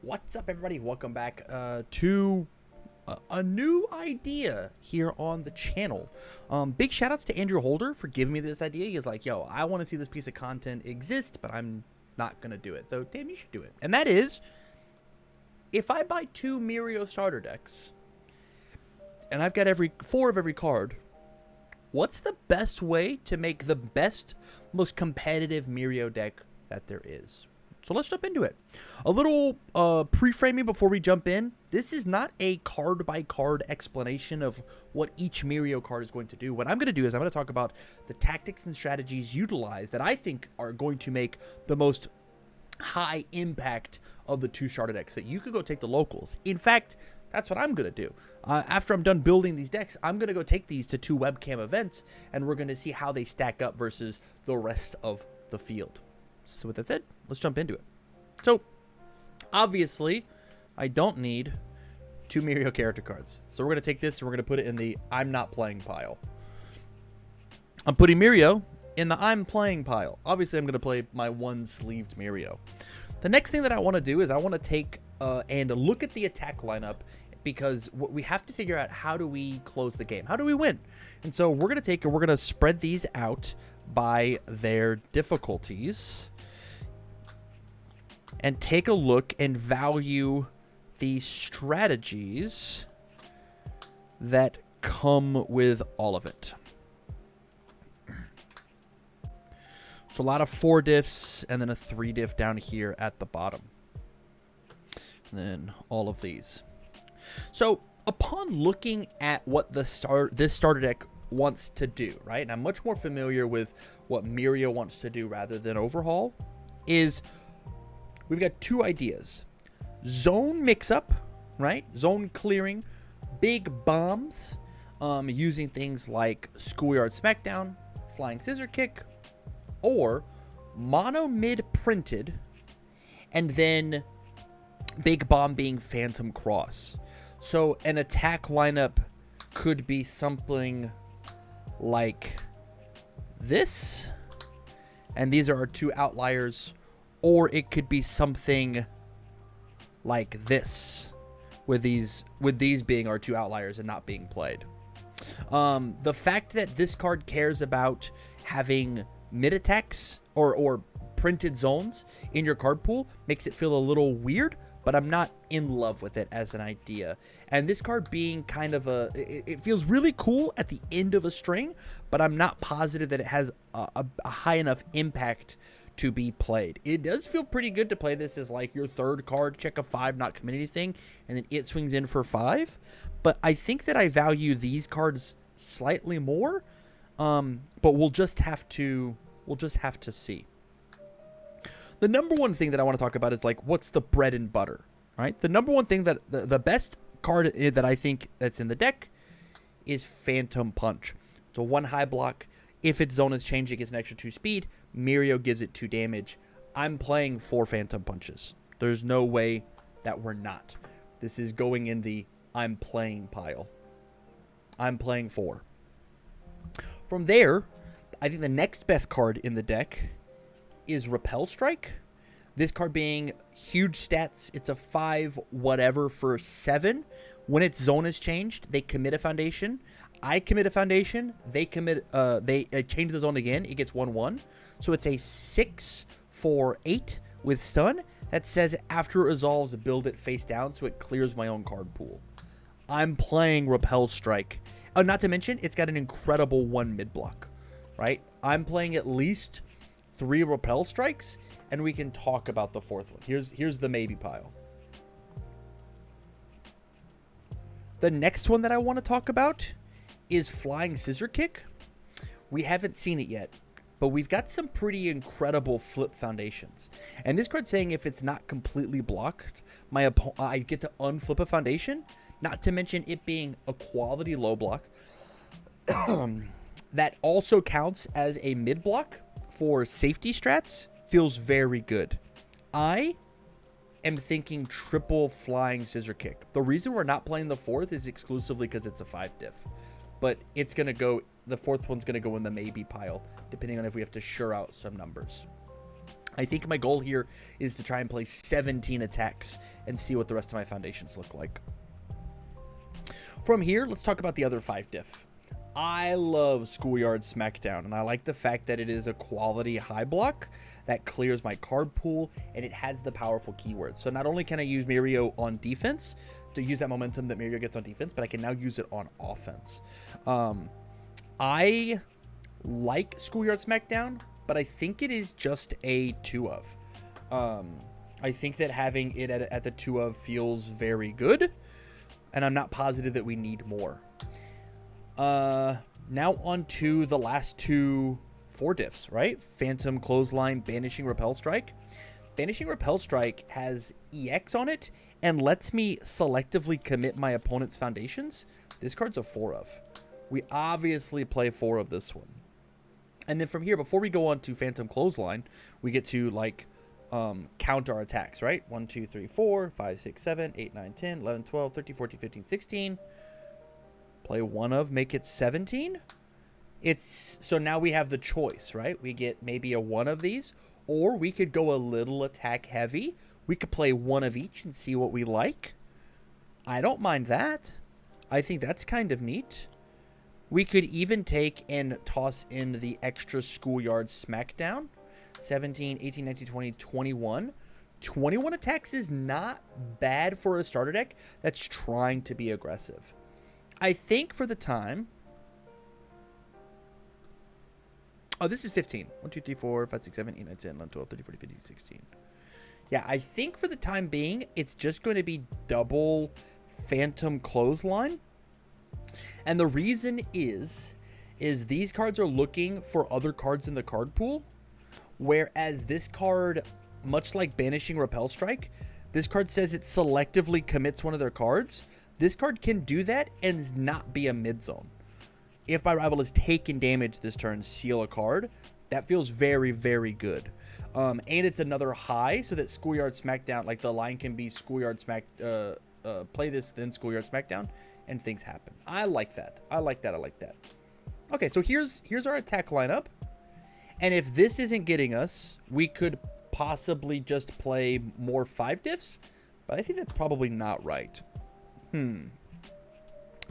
What's up, everybody? Welcome back to a new idea here on the channel. Big shout outs to Andrew Holder for giving me this idea. He's like, yo, I want to see this piece of content exist, but I'm not going to do it. So, damn, you should do it. And that is, if I buy 2 Mirio starter decks, and I've got four of every card, what's the best way to make the best, most competitive Mirio deck that there is? So let's jump into it. A little pre-framing before we jump in. This is not a card-by-card explanation of what each Mirio card is going to do. What I'm going to do is I'm going to talk about the tactics and strategies utilized that I think are going to make the most high impact of the 2 starter decks that you could go take to locals. In fact, that's what I'm going to do. After I'm done building these decks, I'm going to go take these to 2 webcam events, and we're going to see how they stack up versus the rest of the field. So with that said, let's jump into it. So, obviously, I don't need 2 Mirio character cards. So we're going to take this and we're going to put it in the I'm not playing pile. I'm putting Mirio in the I'm playing pile. Obviously, I'm going to play my 1-sleeved Mirio. The next thing that I want to do is I want to take and look at the attack lineup, because we have to figure out, how do we close the game? How do we win? And so we're going to take and we're going to spread these out by their difficulties and take a look and value the strategies that come with all of it. So a lot of 4 diffs and then a 3 diff down here at the bottom. And then all of these. So upon looking at what this starter deck wants to do, right? And I'm much more familiar with what Mirio wants to do rather than Overhaul, is we've got 2 ideas. Zone mix-up, right? Zone clearing, big bombs, using things like Schoolyard Smackdown, Flying Scissor Kick, or mono mid printed, and then big bomb being Phantom Cross. So an attack lineup could be something like this, and these are our 2 outliers. Or it could be something like this, with these being our 2 outliers and not being played. The fact that this card cares about having mid attacks or printed zones in your card pool makes it feel a little weird, but I'm not in love with it as an idea. And this card being kind of it feels really cool at the end of a string, but I'm not positive that it has a high enough impact to be played. It does feel pretty good to play this as like your 3rd card, check a 5, not commit anything, and then it swings in for 5. But I think that I value these cards slightly more. But we'll just have to see. The number one thing that I want to talk about is like, what's the bread and butter, right? The number one thing that the best card that I think that's in the deck is Phantom Punch. It's a 1 high block. If its zone is changed, it gets an extra 2 speed. Mirio gives it 2 damage. I'm playing 4 Phantom Punches. There's no way that we're not. This is going in the I'm playing pile. I'm playing 4. From there, I think the next best card in the deck is Repel Strike. This card being huge stats. It's a 5 whatever for 7. When its zone is changed, they commit a foundation. I commit a foundation. They commit. They change the zone again. It gets 1/1. So it's a 6 for 8 with stun that says after it resolves, build it face down so it clears my own card pool. I'm playing Repel Strike. Not to mention, it's got an incredible 1 mid block, right? I'm playing at least 3 Repel Strikes, and we can talk about the 4th one. Here's the maybe pile. The next one that I want to talk about is Flying Scissor Kick. We haven't seen it yet, but we've got some pretty incredible flip foundations. And this card's saying if it's not completely blocked, I get to unflip a foundation. Not to mention it being a quality low block. That also counts as a mid block for safety strats. Feels very good. I am thinking triple Flying Scissor Kick. The reason we're not playing the 4th is exclusively because it's a 5 diff. But it's going to go, the 4th one's going to go in the maybe pile, depending on if we have to sure out some numbers. I think my goal here is to try and play 17 attacks and see what the rest of my foundations look like. From here, let's talk about the other 5 diff. I love Schoolyard Smackdown, and I like the fact that it is a quality high block that clears my card pool, and it has the powerful keywords. So not only can I use Mirio on defense to use that momentum that Mirio gets on defense, but I can now use it on offense. I like Schoolyard Smackdown, but I think it is just a 2 of. I think that having it at the 2 of feels very good, and I'm not positive that we need more. Now on to the last 2 4 diffs, right? Phantom Clothesline, Banishing Repel Strike. Banishing Repel Strike has EX on it and lets me selectively commit my opponent's foundations. This card's a 4 of. We obviously play 4 of this one. And then from here, before we go on to Phantom Clothesline, we get to, like, count our attacks, right? 1, 2, 3, 4, 5, 6, 7, 8, 9, 10, 11, 12, 13, 14, 15, 16. Play 1 of, make it 17. So now we have the choice, right? We get maybe a 1 of these, or we could go a little attack heavy. We could play 1 of each and see what we like. I don't mind that. I think that's kind of neat. We could even take and toss in the extra Schoolyard Smackdown. 17, 18, 19, 20, 21. 21 attacks is not bad for a starter deck that's trying to be aggressive. I think for the time... Oh, this is 15. 1, 2, 3, 4, 5, 6, 7, 8, 9, 10, 11, 12, 13, 14, 15, 16. Yeah, I think for the time being, it's just going to be double Phantom Clothesline. And the reason is these cards are looking for other cards in the card pool, whereas this card, much like Banishing Repel Strike, this card says it selectively commits one of their cards. This card can do that and not be a mid-zone. If my rival is taking damage this turn, seal a card. That feels very, very good. And it's another high, so that Schoolyard Smackdown, like the line can be Schoolyard play this, then Schoolyard Smackdown, and things happen. I like that. I like that. I like that. Okay, so here's our attack lineup. And if this isn't getting us, we could possibly just play more 5 diffs, but I think that's probably not right.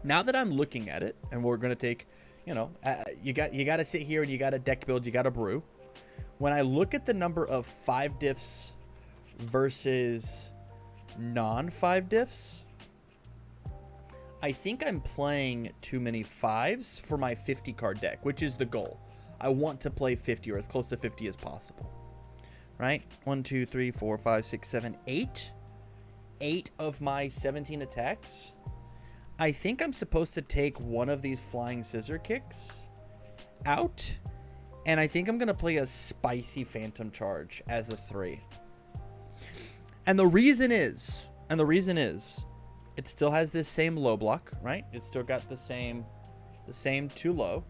Now that I'm looking at it, and we're going to take, you got to sit here and you got to deck build, you got to brew. When I look at the number of 5 diffs versus non-5 diffs, I think I'm playing too many 5s for my 50 card deck, which is the goal. I want to play 50 or as close to 50 as possible. Right? 1, 2, 3, 4, 5, 6, 7, 8. 8 of my 17 attacks. I think I'm supposed to take one of these Flying Scissor Kicks out. And I think I'm going to play a Spicy Phantom Charge as a 3. And the reason is, it still has this same low block, right? It's still got the same 2 low.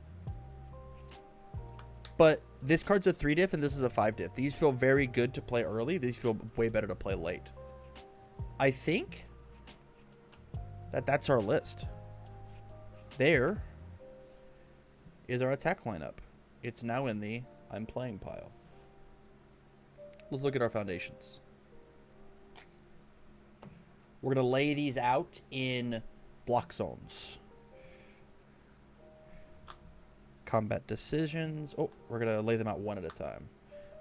But this card's a 3 diff and this is a 5 diff. These feel very good to play early. These feel way better to play late. I think that's our list. There is our attack lineup. It's now in the I'm playing pile. Let's look at our foundations. We're going to lay these out in block zones. Combat decisions. Oh, we're going to lay them out one at a time.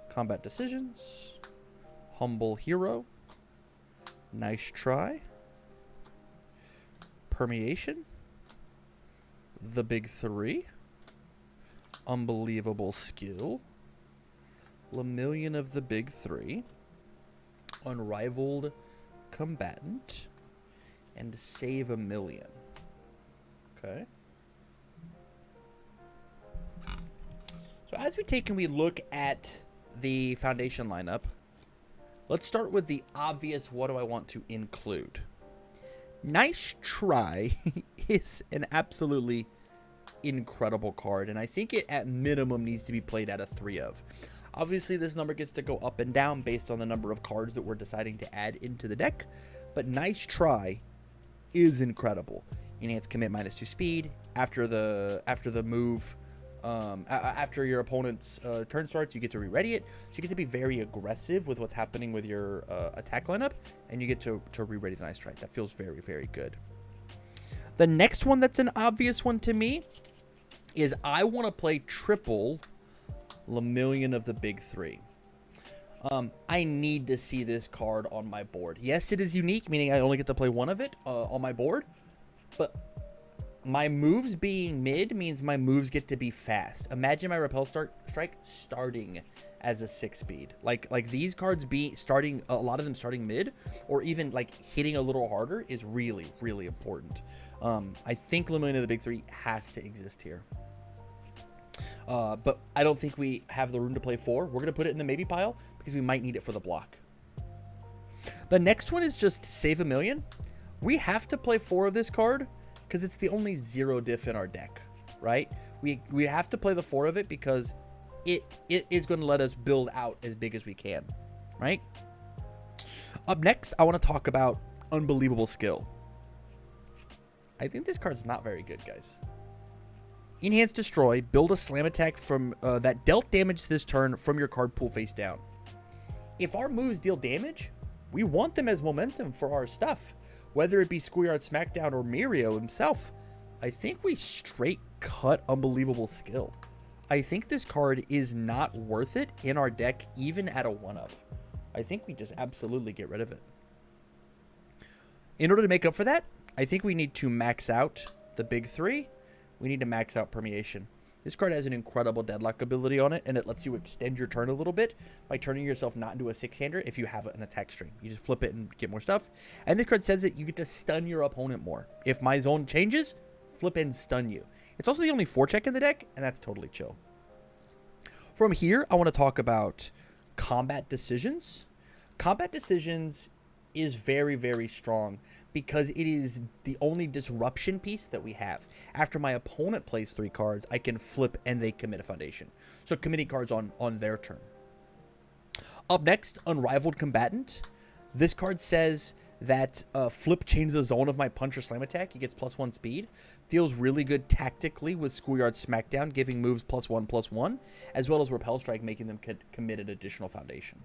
Combat decisions. Humble hero. Nice try. Permeation. The big 3. Unbelievable skill. Lemillion of the big 3. Unrivaled combatant. And save a million. Okay. So as we take and we look at the foundation lineup, let's start with the obvious, what do I want to include? Nice Try is an absolutely incredible card, and I think it at minimum needs to be played at a 3 of. Obviously, this number gets to go up and down based on the number of cards that we're deciding to add into the deck, but Nice Try is incredible. Enhanced commit -2 speed. After the move, after your opponent's turn starts, you get to re-ready it. So you get to be very aggressive with what's happening with your attack lineup, and you get to re-ready the Nice Try. That feels very, very good. The next one that's an obvious one to me is I want to play triple Lemillion of the Big Three. I need to see this card on my board. Yes, it is unique, meaning I only get to play one of it on my board, but my moves being mid means my moves get to be fast. Imagine my Repel Strike starting as a 6-speed. Like these cards starting, a lot of them starting mid, or even like hitting a little harder is really, really important. I think Lemillion of the Big Three has to exist here. But I don't think we have the room to play 4. We're going to put it in the maybe pile because we might need it for the block. The next one is just save a million. We have to play 4 of this card because it's the only 0 diff in our deck, right? We have to play the 4 of it because it is going to let us build out as big as we can, right? Up next, I want to talk about Unbelievable Skill. I think this card's not very good, guys. Enhance Destroy, build a slam attack from that dealt damage this turn from your card pool face down. If our moves deal damage, we want them as momentum for our stuff, whether it be Schoolyard Smackdown or Mirio himself. I think we straight cut Unbelievable Skill. I think this card is not worth it in our deck, even at a 1-of. I think we just absolutely get rid of it. In order to make up for that, I think we need to max out the Big Three. We need to max out Permeation. This card has an incredible deadlock ability on it, and it lets you extend your turn a little bit by turning yourself not into a 6-hander if you have an attack stream. You just flip it and get more stuff. And this card says that you get to stun your opponent more. If my zone changes, flip and stun you. It's also the only 4-check in the deck, and that's totally chill. From here, I want to talk about Combat Decisions. Combat Decisions is very, very strong because it is the only disruption piece that we have. After my opponent plays 3 cards, I can flip and they commit a foundation. So committing cards on their turn. Up next, Unrivaled Combatant. This card says that flip changes the zone of my punch or slam attack. He gets +1 speed. Feels really good tactically with Schoolyard Smackdown, giving moves +1/+1, as well as Repel Strike, making them commit an additional foundation.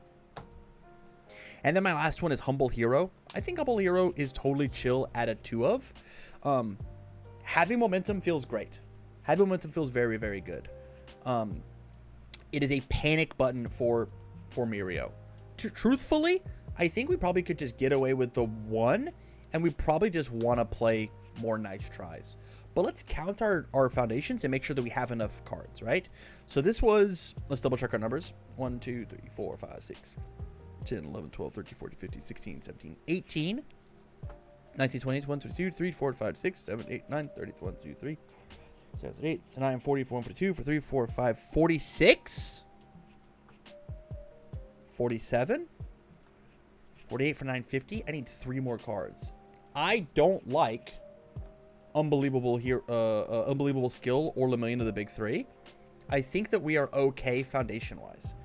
And then my last one is Humble Hero. I think Humble Hero is totally chill at a 2-of. Having momentum feels great. Having momentum feels very, very good. It is a panic button for Mirio. Truthfully, I think we probably could just get away with the 1, and we probably just want to play more Nice Tries. But let's count our foundations and make sure that we have enough cards, right? So this was, let's double check our numbers. 1, 2, 3, 4, 5, 6, 10, 11, 12, 13, 14, 15, 16, 17, 18, 19, 20, 21, 22, 3, 4, 5, 6, 7, 8, 9, 30, 1, 2, 3, 7, 8, 9, 40, 41, 42, 43, 4, 5, 46, 47, 48 for 950. I need 3 more cards. I don't like Unbelievable Skill or Lemillion of the Big Three. I think that we are okay foundation-wise.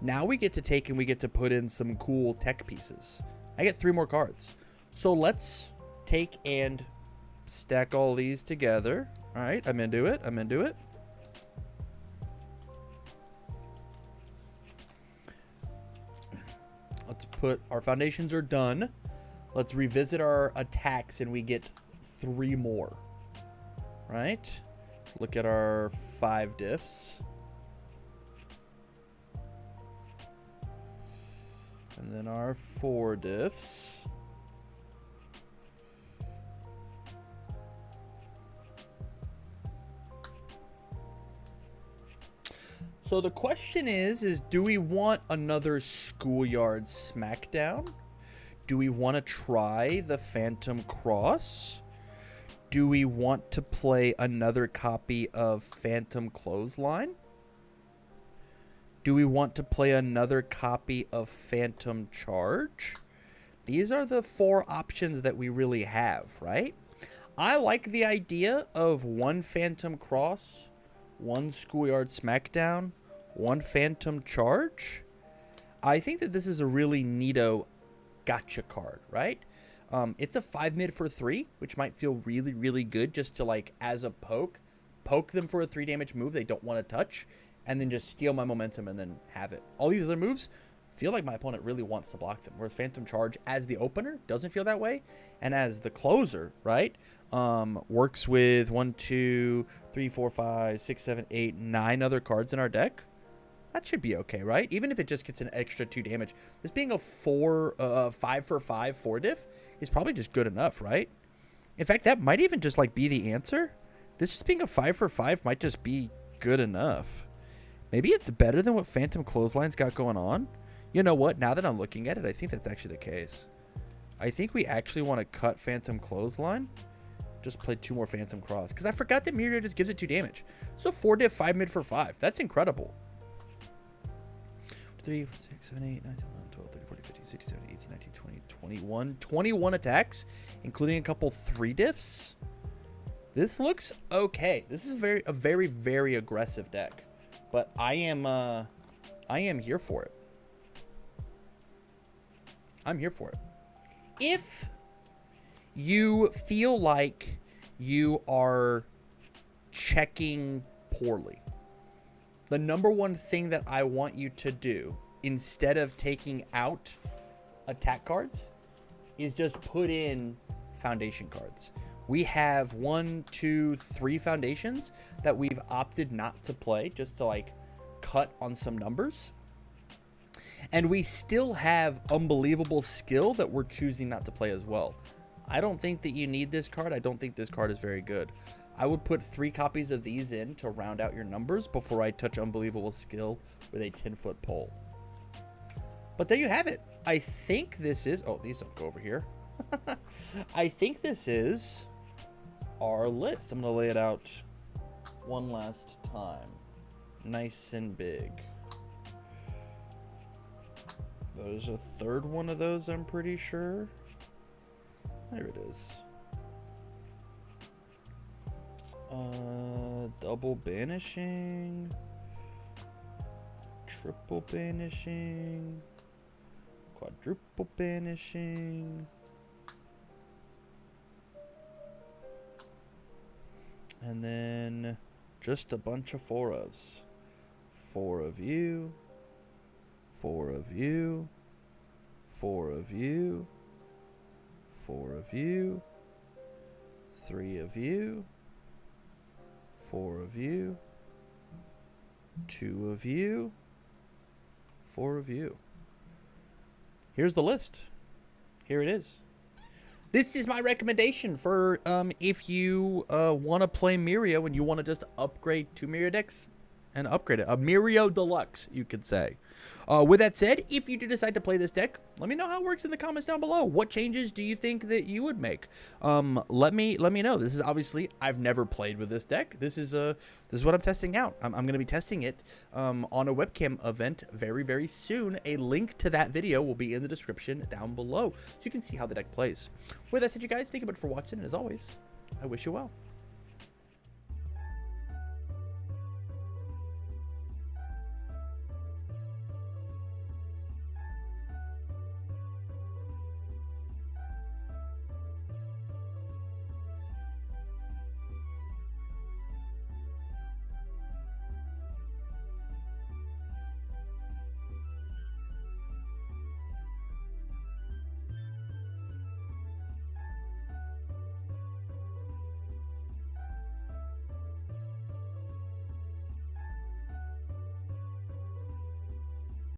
Now we get to take and we get to put in some cool tech pieces. I get 3 more cards. So let's take and stack all these together. All right, I'm into it. I'm into it. Let's put, our foundations are done. Let's revisit our attacks and we get 3 more. Right? Look at our 5 diffs. And then our 4 diffs. So the question is do we want another Schoolyard Smackdown? Do we want to try the Phantom Cross? Do we want to play another copy of Phantom Clothesline? Do we want to play another copy of Phantom Charge? These are the 4 options that we really have, right? I like the idea of 1 Phantom Cross, 1 Schoolyard Smackdown, 1 Phantom Charge. I think that this is a really neato gotcha card, right? It's a 5 mid for 3, which might feel really, really good just to, like, as a poke, poke them for a 3 damage move they don't want to touch, and then just steal my momentum and then have it. All these other moves feel like my opponent really wants to block them, whereas Phantom Charge as the opener doesn't feel that way, and as the closer, right, works with 1, 2, 3, 4, 5, 6, 7, 8, 9 other cards in our deck. That should be okay, right? Even if it just gets an extra 2 damage, this being a 5 for 5 4 diff is probably just good enough, right? In fact, that might even just like be the answer. This just being a 5 for 5 might just be good enough. Maybe it's better than what Phantom Clothesline's got going on. You know what? Now that I'm looking at it, I think that's actually the case. I think we actually want to cut Phantom Clothesline. Just play 2 more Phantom Cross. Because I forgot that Mirio just gives it 2 damage. So 4 diff, 5 mid for 5. That's incredible. 3, 4, 6, 7, 8, 9, 10, 11, 12, 13, 14, 15, 16, 17, 18, 19, 20, 21. 21 attacks, including a couple 3 diffs. This looks okay. This is a very, very aggressive deck. But I am here for it. I'm here for it. If you feel like you are checking poorly, the number one thing that I want you to do instead of taking out attack cards is just put in foundation cards. We have 1, 2, 3 foundations that we've opted not to play just to like cut on some numbers. And we still have unbelievable skill that we're choosing not to play as well. I don't think that you need this card. I don't think this card is very good. I would put 3 copies of these in to round out your numbers before I touch unbelievable skill with a 10-foot pole. But there you have it. I think this is... Oh, these don't go over here. I think this is our list. I'm going to lay it out one last time. Nice and big. There's a third one of those, I'm pretty sure. There it is. Double banishing. Triple banishing. Quadruple banishing. And then just a bunch of 4 ofs. 4 of you. 4 of you. 4 of you. 4 of you. 3 of you. 4 of you. 2 of you. 4 of you. Here's the list. Here it is. This is my recommendation for if you want to play Mirio and you want to just upgrade 2 Mirio decks and upgrade it. A Mirio Deluxe, you could say. With that said, if you do decide to play this deck, let me know how it works in the comments down below. What changes do you think that you would make? Let me know. This is obviously, I've never played with this deck. This is what I'm testing out. I'm going to be testing it on a webcam event very, very soon. A link to that video will be in the description down below, so you can see how the deck plays. With that said, you guys, thank you much for watching, and as always, I wish you well.